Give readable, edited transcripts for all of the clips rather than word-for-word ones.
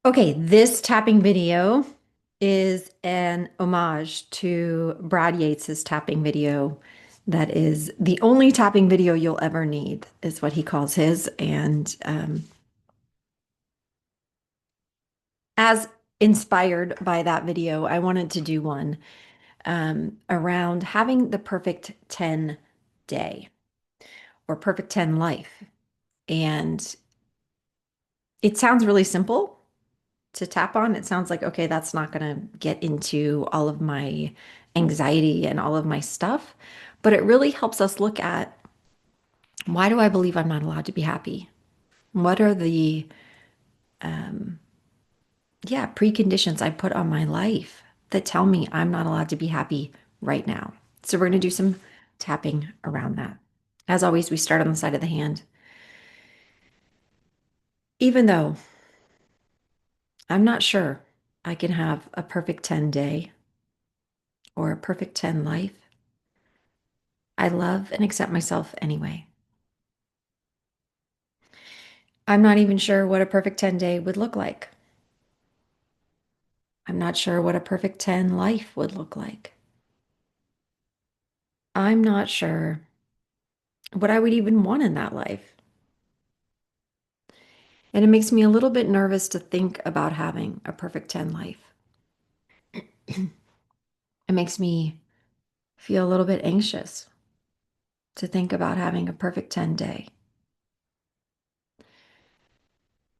Okay, this tapping video is an homage to Brad Yates's tapping video. That is the only tapping video you'll ever need, is what he calls his. And as inspired by that video, I wanted to do one around having the perfect 10 day or perfect 10 life. And it sounds really simple to tap on. It sounds like, okay, that's not going to get into all of my anxiety and all of my stuff. But it really helps us look at, why do I believe I'm not allowed to be happy? What are the, yeah, preconditions I put on my life that tell me I'm not allowed to be happy right now? So we're going to do some tapping around that. As always, we start on the side of the hand. Even though I'm not sure I can have a perfect 10 day or a perfect 10 life, I love and accept myself anyway. I'm not even sure what a perfect 10 day would look like. I'm not sure what a perfect 10 life would look like. I'm not sure what I would even want in that life. And it makes me a little bit nervous to think about having a perfect 10 life. It makes me feel a little bit anxious to think about having a perfect 10 day.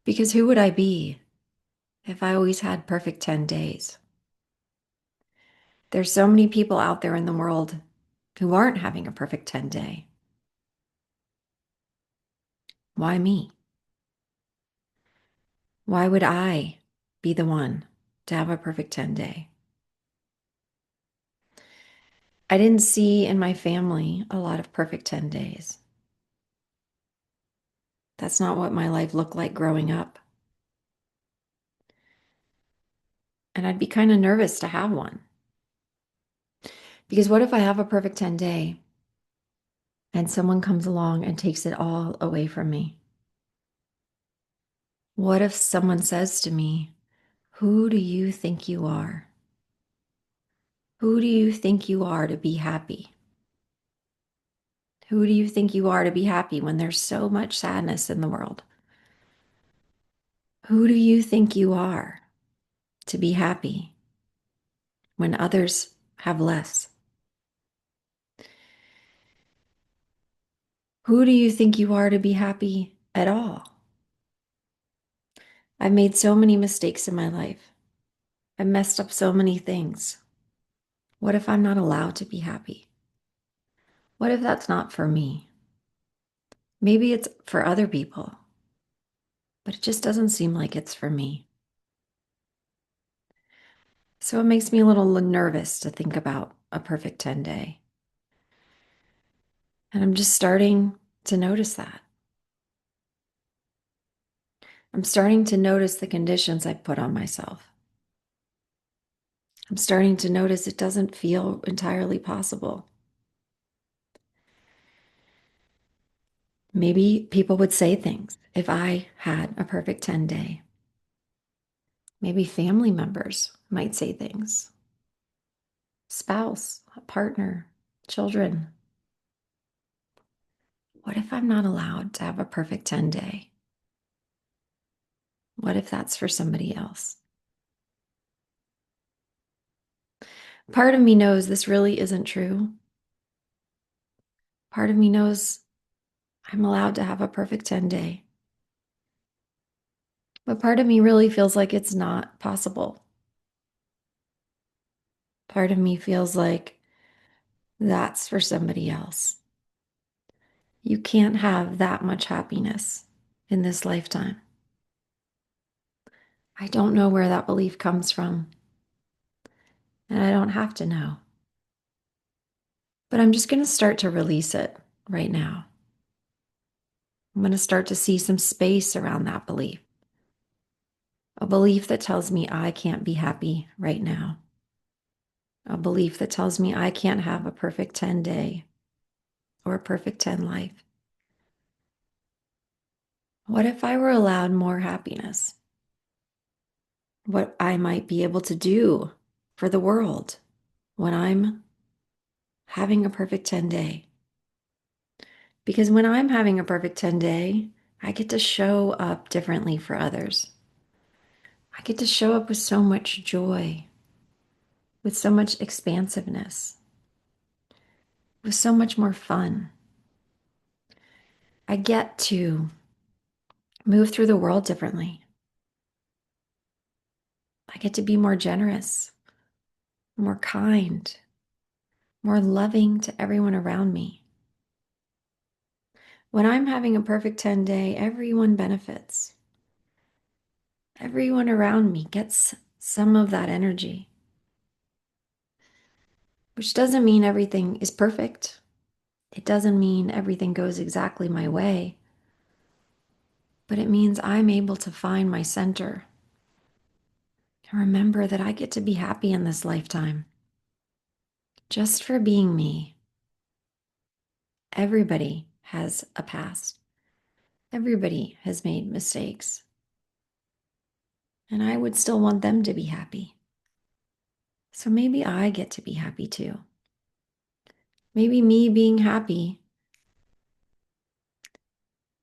Because who would I be if I always had perfect 10 days? There's so many people out there in the world who aren't having a perfect 10 day. Why me? Why would I be the one to have a perfect 10 day? I didn't see in my family a lot of perfect 10 days. That's not what my life looked like growing up. And I'd be kind of nervous to have one. Because what if I have a perfect 10 day and someone comes along and takes it all away from me? What if someone says to me, "Who do you think you are? Who do you think you are to be happy? Who do you think you are to be happy when there's so much sadness in the world? Who do you think you are to be happy when others have less? Who do you think you are to be happy at all?" I've made so many mistakes in my life. I've messed up so many things. What if I'm not allowed to be happy? What if that's not for me? Maybe it's for other people, but it just doesn't seem like it's for me. So it makes me a little nervous to think about a perfect 10 day. And I'm just starting to notice that. I'm starting to notice the conditions I put on myself. I'm starting to notice it doesn't feel entirely possible. Maybe people would say things if I had a perfect 10 day. Maybe family members might say things. Spouse, a partner, children. What if I'm not allowed to have a perfect 10 day? What if that's for somebody else? Part of me knows this really isn't true. Part of me knows I'm allowed to have a perfect 10 day. But part of me really feels like it's not possible. Part of me feels like that's for somebody else. You can't have that much happiness in this lifetime. I don't know where that belief comes from, and I don't have to know. But I'm just going to start to release it right now. I'm going to start to see some space around that belief, a belief that tells me I can't be happy right now, a belief that tells me I can't have a perfect 10 day or a perfect 10 life. What if I were allowed more happiness? what I might be able to do for the world when I'm having a perfect 10 day. Because when I'm having a perfect 10 day, I get to show up differently for others. I get to show up with so much joy, with so much expansiveness, with so much more fun. I get to move through the world differently. I get to be more generous, more kind, more loving to everyone around me. When I'm having a perfect 10 day, everyone benefits. Everyone around me gets some of that energy, which doesn't mean everything is perfect. It doesn't mean everything goes exactly my way, but it means I'm able to find my center and remember that I get to be happy in this lifetime just for being me. Everybody has a past. Everybody has made mistakes. And I would still want them to be happy. So maybe I get to be happy too. Maybe me being happy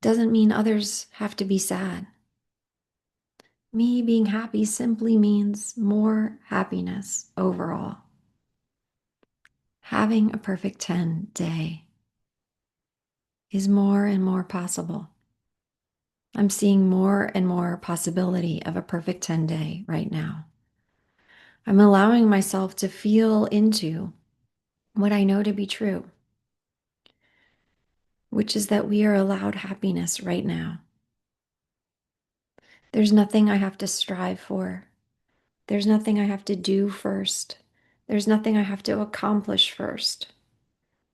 doesn't mean others have to be sad. Me being happy simply means more happiness overall. Having a perfect 10 day is more and more possible. I'm seeing more and more possibility of a perfect 10 day right now. I'm allowing myself to feel into what I know to be true, which is that we are allowed happiness right now. There's nothing I have to strive for. There's nothing I have to do first. There's nothing I have to accomplish first,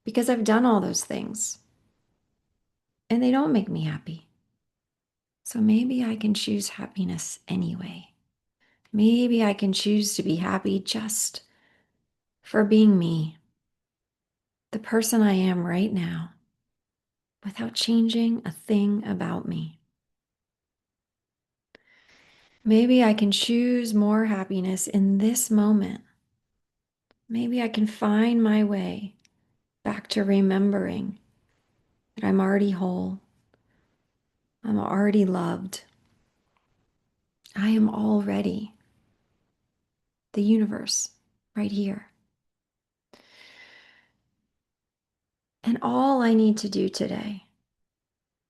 because I've done all those things and they don't make me happy. So maybe I can choose happiness anyway. Maybe I can choose to be happy just for being me, the person I am right now, without changing a thing about me. Maybe I can choose more happiness in this moment. Maybe I can find my way back to remembering that I'm already whole. I'm already loved. I am already the universe right here. And all I need to do today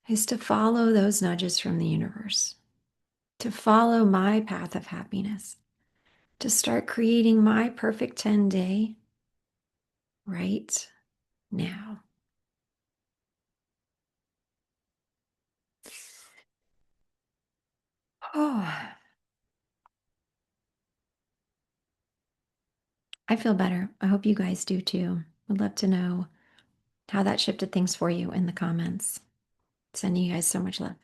is to follow those nudges from the universe, to follow my path of happiness, to start creating my perfect 10 day right now. Oh, I feel better. I hope you guys do too. Would love to know how that shifted things for you in the comments. Sending you guys so much love.